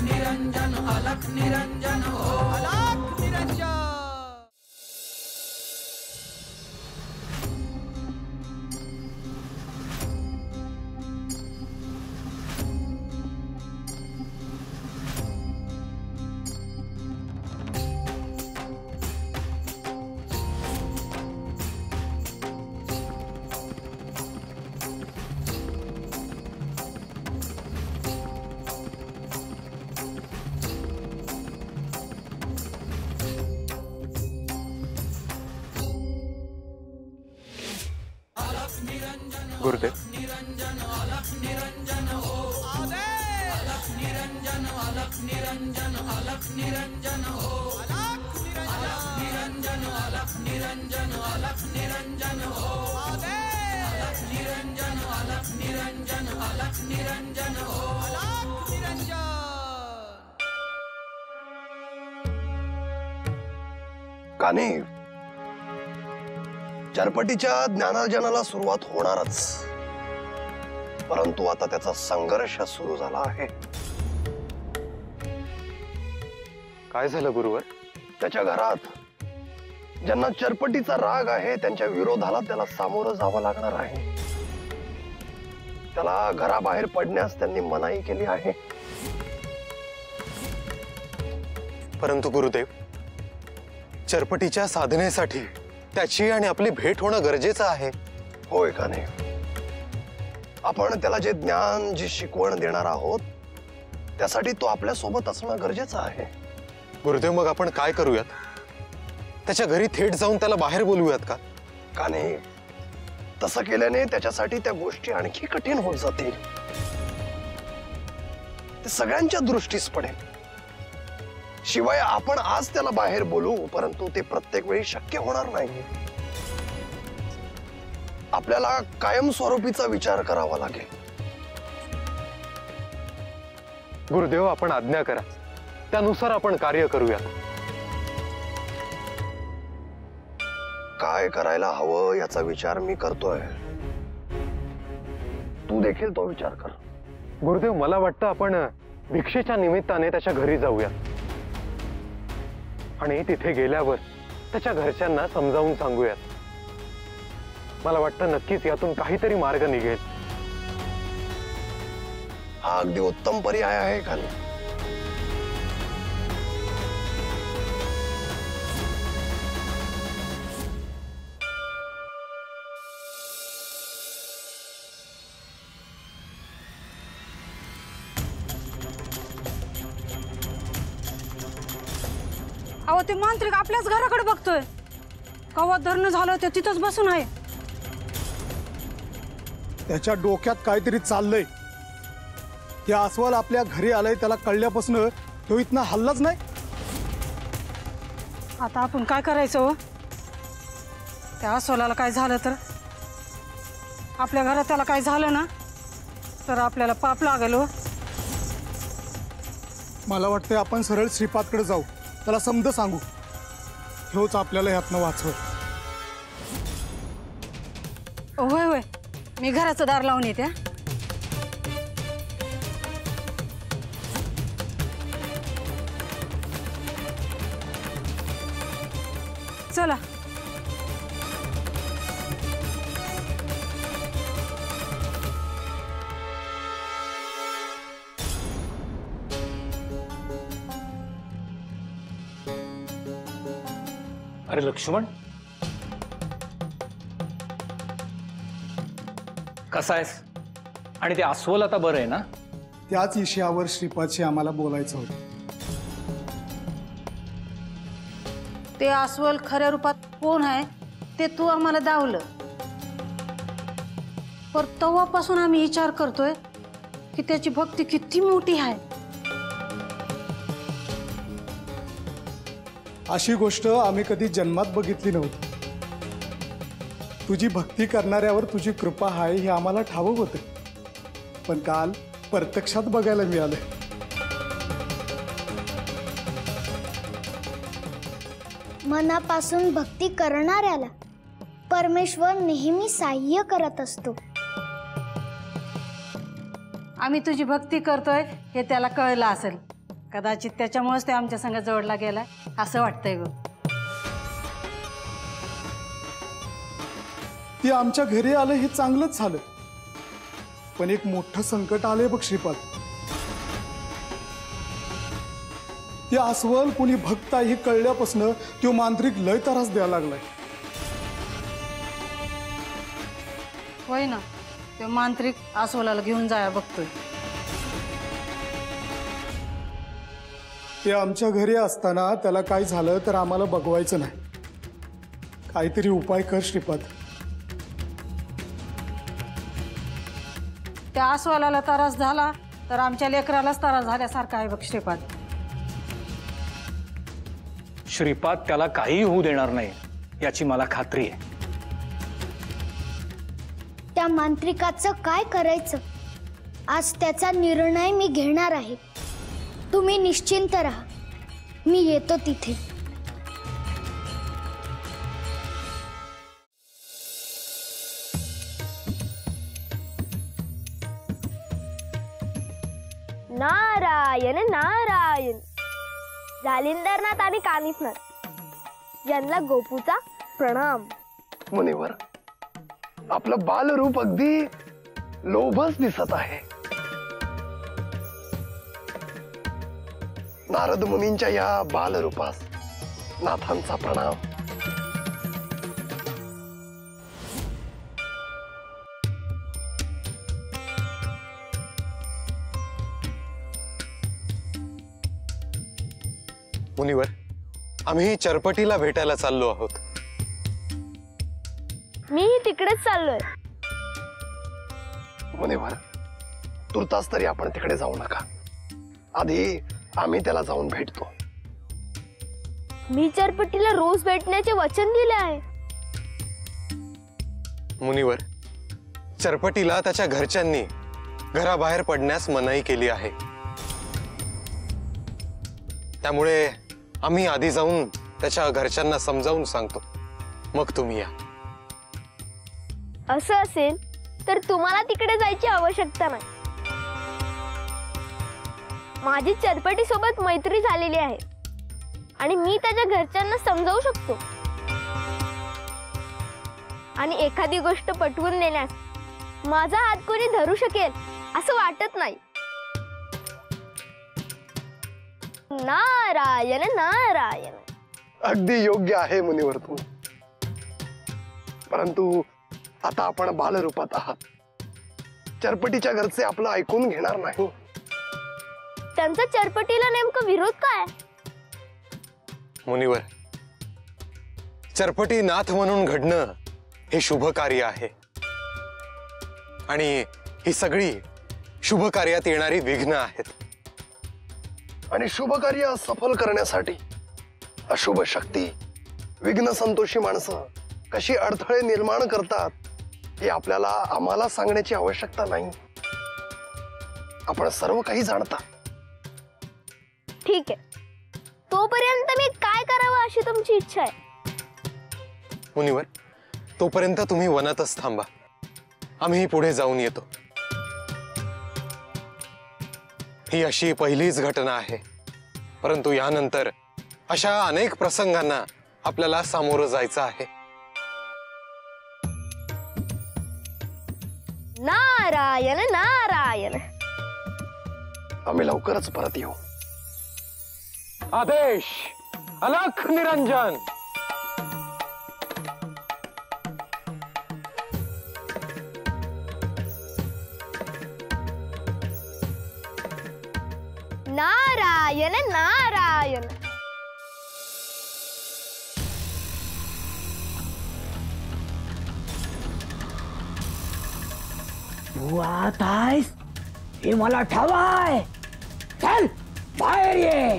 निरंजन अलख निरंजन हो अलख निरंजन। गुरुदेव, निरंजन अलख निरंजन हो अलख निरंजन अलख निरंजन अलख निरंजन हो अलख निरंजन अलख निरंजन अलख निरंजन हो अलख निरंजन अलख निरंजन अलख निरंजन हो अलख निरंजन। काने चरपटीच्या ज्ञानार्जनाला सुरुवात होणारच, परंतु आता त्याचा संघर्ष सुरू झाला आहे। काय झालं गुरुवर? त्याच्या घरात ज्यांना चरपटीचा राग आहे त्यांच्या विरोधाला त्याला सामोरं जावं लागणार आहे। त्याला घराबाहेर पडण्यास त्यांनी मनाई केली आहे। परंतु गुरुदेव, चरपटीच्या साधनेसाठी त्याची आणि आपली भेट होणं गरजेचं आहे। होय का नाही? आपण त्याला जे ज्ञान जी शिकवण देणार आहोत त्यासाठी तो आपल्या सोबत असणं गरजेचं आहे। गुरुदेव, मग आपण काय करूयात? त्याच्या घरी थेट जाऊन त्याला बाहेर बोलूयात का? का नाही? तसं केल्याने त्याच्यासाठी त्या गोष्टी आणखी कठीण होत जातील। ते सगळ्यांच्या दृष्टीस पडेल। शिवाय आपण आज त्याला बाहेर बोलू, परंतु ते प्रत्येक वेळी शक्य होणार नाही। आपल्याला कायमस्वरूपीचा विचार करावा लागेल। गुरुदेव, आपण आज्ञा करा, त्यानुसार आपण कार्य करूया। काय करायला हवं याचा विचार मी करतोय, तू देखील तो विचार कर। गुरुदेव, मला वाटतं आपण भिक्षेच्या निमित्ताने त्याच्या घरी जाऊया आणि तिथे गेल्यावर त्याच्या घरच्यांना समजावून सांगूयात। मला वाटतं नक्कीच यातून काहीतरी मार्ग निघेल। हा अगदी उत्तम पर्याय आहे का नाही? अहो, ते मांत्रिक आपल्याच घराकडे बघतोय। कवा धरणं झालं ते तिथंच बसून आहे। त्याच्या डोक्यात काहीतरी चाललंय। त्या अस्वल आपल्या घरी आलंय त्याला कळल्यापासून तो इथनं हल्लाच नाही। आता आपण काय करायचं हो? त्या अस्वलाला काय झालं तर? आपल्या घरात त्याला काय झालं ना तर आपल्याला पाप लागेल हो। मला वाटतंय आपण सरळ श्रीपादकडे जाऊ, त्याला समज सांगू, ह्योच आपल्याला ह्यातनं वाचव। होय होय, मी घराचं दार लावून येते। चला। अरे लक्ष्मण, कसा आहेस? आणि ते अस्वल आता बरं आहे ना? त्याच विषयावर श्रीपादशी आम्हाला बोलायचं होतं। ते अस्वल खऱ्या रूपात कोण आहे ते तू आम्हाला दावलं, पर तेव्हापासून आम्ही विचार करतोय की त्याची भक्ती किती मोठी आहे। अशी गोष्ट आम्ही कधी जन्मात बघितली नव्हती। तुझी भक्ती करणाऱ्यावर तुझी कृपा आहे हे आम्हाला ठाऊक होतं, पण काल प्रत्यक्षात बघायला मिळालं। मनापासून भक्ती करणाऱ्याला परमेश्वर नेहमी सहाय्य करत असतो। आम्ही तुझी भक्ती करतोय हे त्याला कळलं असेल, कदाचित त्याच्यामुळेच ते आमच्या संग जोडला गेलाय असं वाटतंय ग. ती आमच्या घरी आलं हे चांगलंच झालं, पण एक मोठं संकट आलंय बघ श्रीपाद. ती अस्वल कुणी भक्त आहे हे कळल्यापासून तो मांत्रिक लय त्रास द्यायला लागलाय. होय ना, तो मांत्रिक अस्वलाला घेऊन जाया बघतोय. ते आमच्या घरी असताना त्याला काय झालं तर आम्हाला बघवायचं नाही. काहीतरी उपाय कर श्रीपाद. त्या अस्वलाला त्रास झाला तर आमच्या लेकरालाच त्रास झाल्यासारखा आहे बघ श्रीपाद. श्रीपाद त्याला काही होऊ देणार नाही याची मला खात्री आहे. त्या मांत्रिकाचं काय करायचं आज त्याचा निर्णय मी घेणार आहे. तुम्ही निश्चिंत राहा, मी येतो तिथे. नारायण नारायण. जालिंदरनाथ आणि कानिफनाथ यांना गोपूचा प्रणाम. मुनिवर, आपलं बालरूप अगदी लोभच दिसत आहे. नारद मुनींच्या या बालरूपास नाथांचा प्रणाम. मुनिवर, आम्ही चरपटीला भेटायला चाललो आहोत. मीही तिकडेच चाललोय. मुनिवर, तुर्तास तरी आपण तिकडे जाऊ नका. आधी आम्ही त्याला जाऊन भेटतो. मी चरपटीला रोज भेटण्याचे वचन दिले आहे. मुनिवर, चरपटीला त्याच्या घरच्यांनी घराबाहेर पडण्यास मनाई केली आहे. त्यामुळे आम्ही आधी जाऊन त्याच्या घरच्यांना समजावून सांगतो, मग तुम्ही या. असं असेल तर तुम्हाला तिकडे जायची आवश्यकता नाही. माझी चरपटी सोबत मैत्री झालेली आहे आणि मी त्याच्या घरच्यांना समजावू शकतो. आणि एखादी गोष्ट पटवून देण्यास माझा हात कोणी धरू शकेल असं वाटत नाही. नारायण नारायण. अगदी योग्य आहे मुनिवर तू. परंतु आता आपण बालरूपात आहात. चरपटीच्या घरचे आपलं ऐकून घेणार नाही. त्यांचा चरपटीला नेमकं विरोध काय? मुनिवर, चरपटी नाथ म्हणून घडणं हे शुभ कार्य आहे आणि ही सगळी शुभ कार्यात येणारी विघ्न आहेत. आणि शुभ कार्य सफल करण्यासाठी अशुभ शक्ती, विघ्न संतोषी माणसं कशी अडथळे निर्माण करतात हे आम्हाला सांगण्याची आवश्यकता नाही. आपण सर्व काही जाणता. ठीक आहे, तोपर्यंत मी काय करावं अशी तुमची इच्छा आहे? मुनिवर, तोपर्यंत तुम्ही वनातच थांबा. आम्ही पुढे जाऊन येतो. ही अशी पहिलीच घटना आहे, परंतु यानंतर अशा अनेक प्रसंगांना आपल्याला सामोरं जायचं आहे. नारायण नारायण. आम्ही लवकरच परत येऊ. आदेश, अलख निरंजन. नारायण नारायण. तू आत आहेस हे मला ठाव आहे. चल बाहेर ये.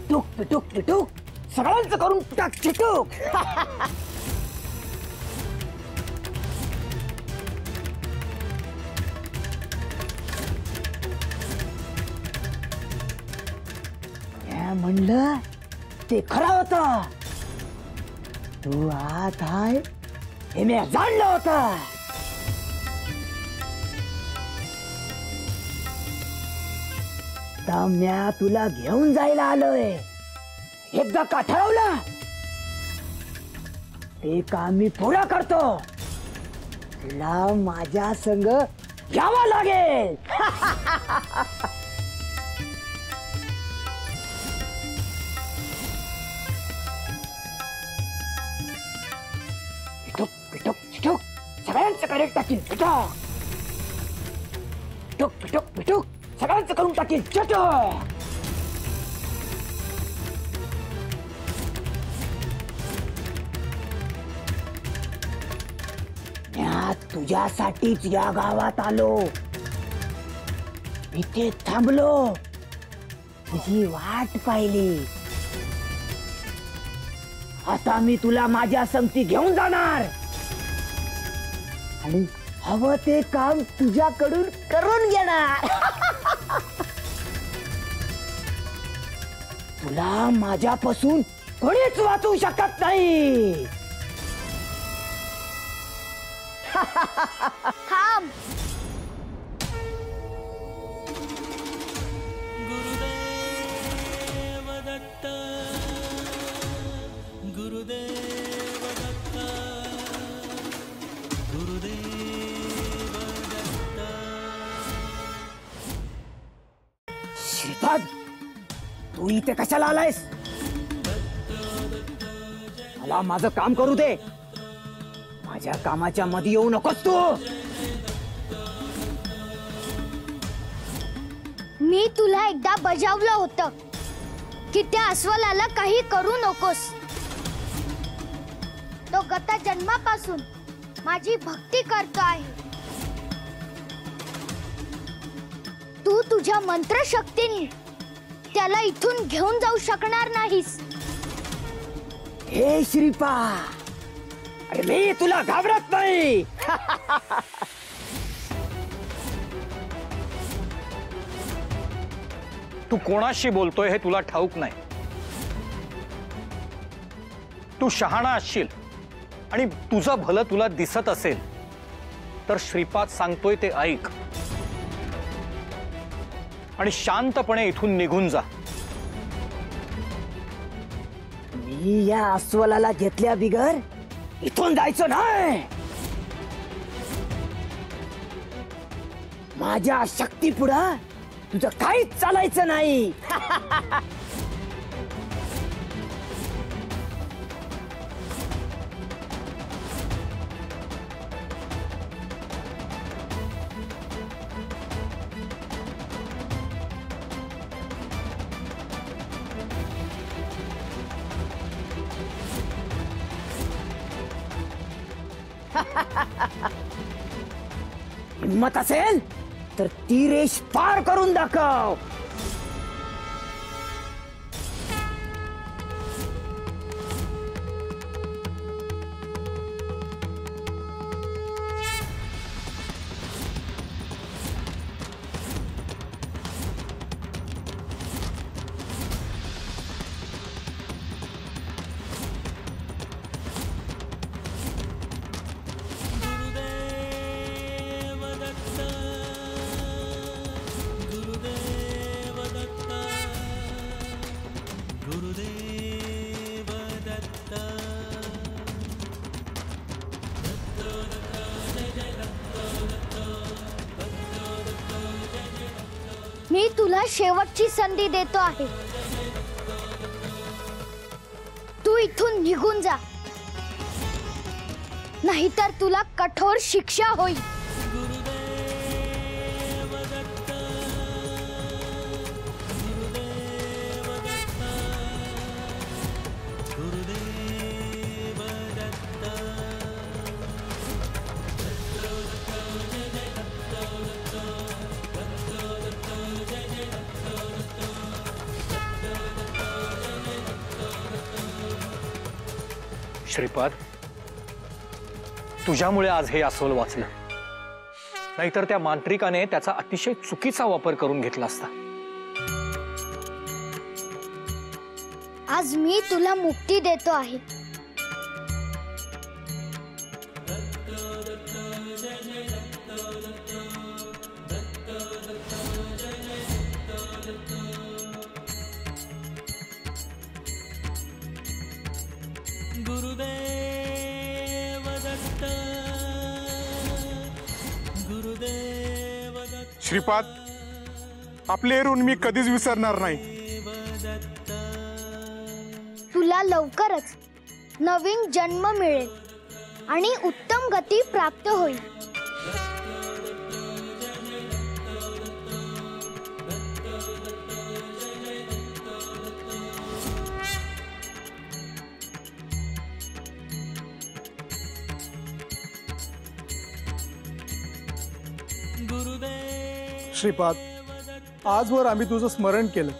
टुक पिटुक पिटुक सगळ्यांचं करून टाक चिटूक. म्या म्हणलं ते खरं होतं. तू आत आहे हे म्या जाणलं होतं. तर म्या तुला घेऊन जायला आलोय. एकदा का ठरवलं ते काम मी पुरा करतो. तुला माझ्या संग यावं लागेल. पिटूक पिटूक पिटूक सगळ्यांचं करेक्ट टाकील. पिटूक पिटूक पिटूक पिटूक सगळ्यांचं करून टाकील. चटक तुझ्यासाठीच या गावात आलो. इथे थांबलो. तुझी वाट पाहिली. आता मी तुला माझ्या संगती घेऊन जाणार आणि हवं ते काम तुझ्याकडून करून घेणार. तुला माझ्यापासून कोणीच वाचवू शकत नाही. थांब. श्रीपाद, तू इथे कशाला आलायस? मला माझं काम करू दे. माझ्या कामाच्या मध्ये येऊ नकोस तू. मी तुला एकदा बजावलं होतं की त्या अस्वलाला काही करू नकोस. तो गत जन्मापासून माझी भक्ती करतो आहे. तू तुझ्या मंत्रशक्तीने त्याला इथून घेऊन जाऊ शकणार नाहीस. हे श्रीपाद, अरे मी तुला घाबरत नाही. तू कोणाशी बोलतोय हे तुला ठाऊक नाही. तू शहाणा असशील आणि तुझं भलं तुला दिसत असेल तर श्रीपाद सांगतोय ते ऐक आणि शांतपणे इथून निघून जा. मी या अस्वलाला घेतल्या बिगर इथून जायचं नाही. माझ्या शक्ती पुढं तुझं काहीच चालायचं नाही. हिम्मत असेल तर ती रेष पार करून दाखव. मी तुला शेवटची संधी देतो आहे. तू इथून निघून जा, नाहीतर तुला कठोर शिक्षा होईल. श्रीपाद, तुझ्यामुळे आज हे अस्वल वाचलं. नाहीतर त्या मांत्रिकाने त्याचा अतिशय चुकीचा वापर करून घेतला असता. आज मी तुला मुक्ती देतो आहे. श्रीपाद, आपले ऋण मी कधीच विसरणार नाही. तुला लवकरच नवीन जन्म मिळेल आणि उत्तम गती प्राप्त होईल. श्रीपाद, आजवर आम्ही तुझं स्मरण केलं,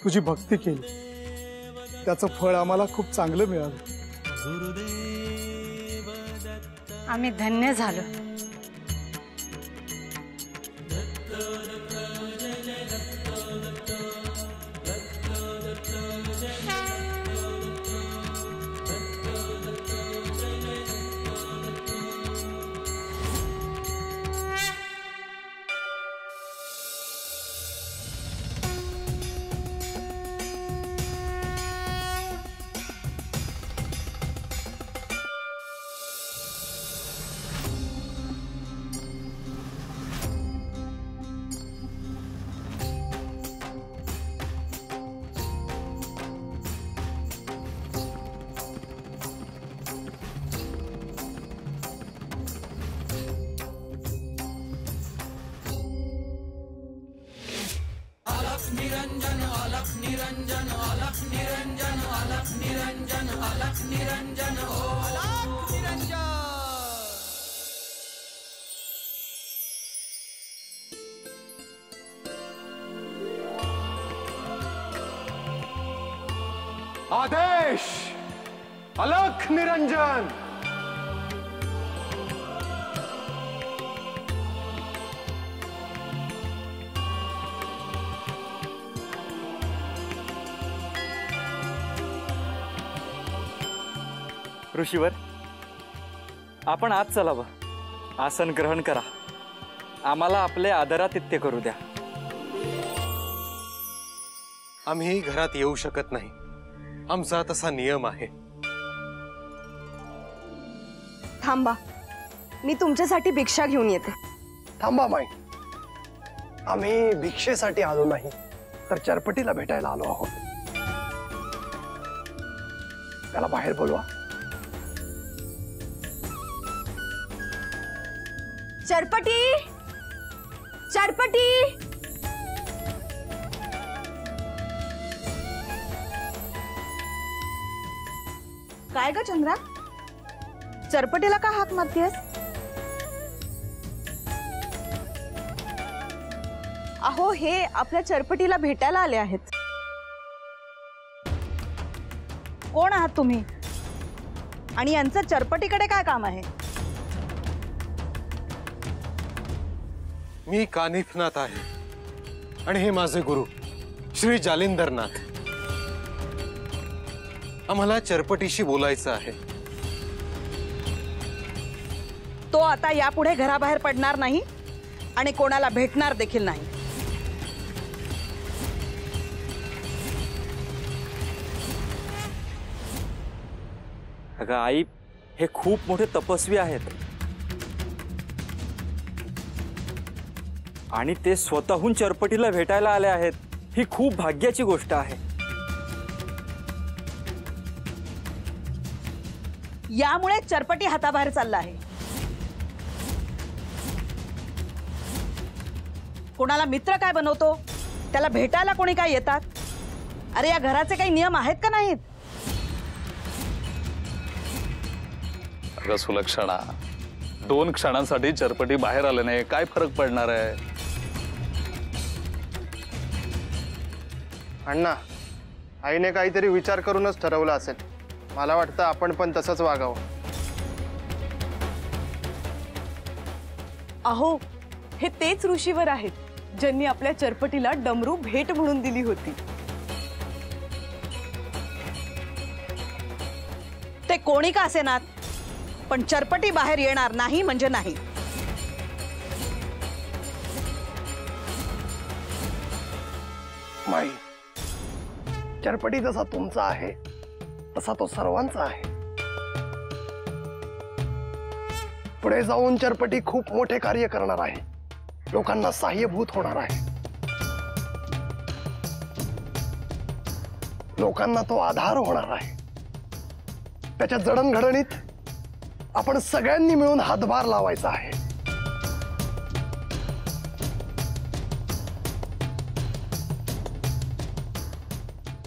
तुझी भक्ती केली, त्याचं फळ आम्हाला खूप चांगलं मिळालं. आम्ही धन्य झालो. आदेश, अलख निरंजन. ऋषीवर, आपण आज चलावं. आसन ग्रहण करा. आम्हाला आपले आदरातिथ्य करू द्या. आम्ही घरात येऊ शकत नाही, आमचा तसा नियम आहे. थांबा, मी तुमच्यासाठी भिक्षा घेऊन येते. थांबा माई, आम्ही भिक्षेसाठी आलो नाही, तर चरपटीला भेटायला आलो आहोत. त्याला बाहेर बोलवा. चरपटी, चरपटी. काय ग चंद्रा, चरपटीला का हाक मारतेस? अहो, हे आपल्या चरपटीला भेटायला आले आहेत. कोण आहात तुम्ही आणि यांचं चरपटीकडे काय काम आहे? मी कानिफनाथ आहे आणि हे माझे गुरु श्री जालिंदरनाथ. आम्हाला चरपटीशी बोलायचं आहे. तो आता यापुढे घराबाहेर पडणार नाही आणि कोणाला भेटणार देखील नाही. अगं आई, हे खूप मोठे तपस्वी आहेत आणि ते स्वतःहून चरपटीला भेटायला आले आहेत. ही खूप भाग्याची गोष्ट आहे. यामुळे चरपटी हाताबाहेर चालला आहे. कोणाला मित्र काय बनवतो, त्याला भेटायला कोणी काय येतात? अरे, या घराचे काही नियम आहेत का नाहीत? अगं सुलक्षणा, 2 क्षणांसाठी चरपटी बाहेर आले नाही, काय फरक पडणार आहे? अण्णा, आईने काहीतरी विचार करूनच ठरवलं असेल. मला वाटतं आपण पण तसंच वागावं. अहो, हे तेच ऋषीवर आहेत ज्यांनी आपल्या चरपटीला डमरू भेट म्हणून दिली होती. ते कोणी का असेनात, पण चरपटी बाहेर येणार नाही म्हणजे नाही. माई, चरपटी जसा तुमचा आहे तसा तो सर्वांचा आहे. पुढे जाऊन चरपटी खूप मोठे कार्य करणार आहे, लोकांना सहाय्यभूत होणार आहे, लोकांना तो आधार होणार आहे. त्याच्या जडणघडणीत आपण सगळ्यांनी मिळून हातभार लावायचा आहे.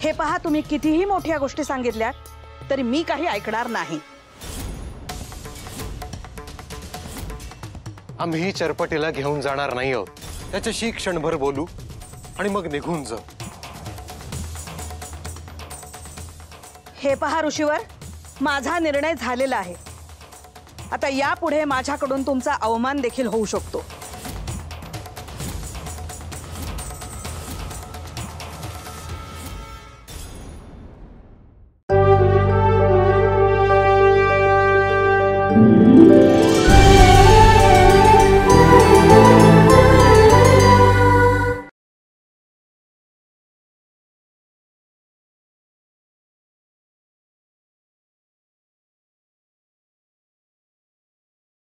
हे पहा, तुम्ही कितीही मोठ्या गोष्टी सांगितल्या तरी मी काही ऐकणार नाही. आम्ही चरपटीला घेऊन जाणार नाही आहोत. त्याच्याशी क्षणभर बोलू आणि मग निघून जाऊ. हे पहा ऋषीवर, माझा निर्णय झालेला आहे. आता यापुढे माझ्याकडून तुमचा अवमान देखील होऊ शकतो.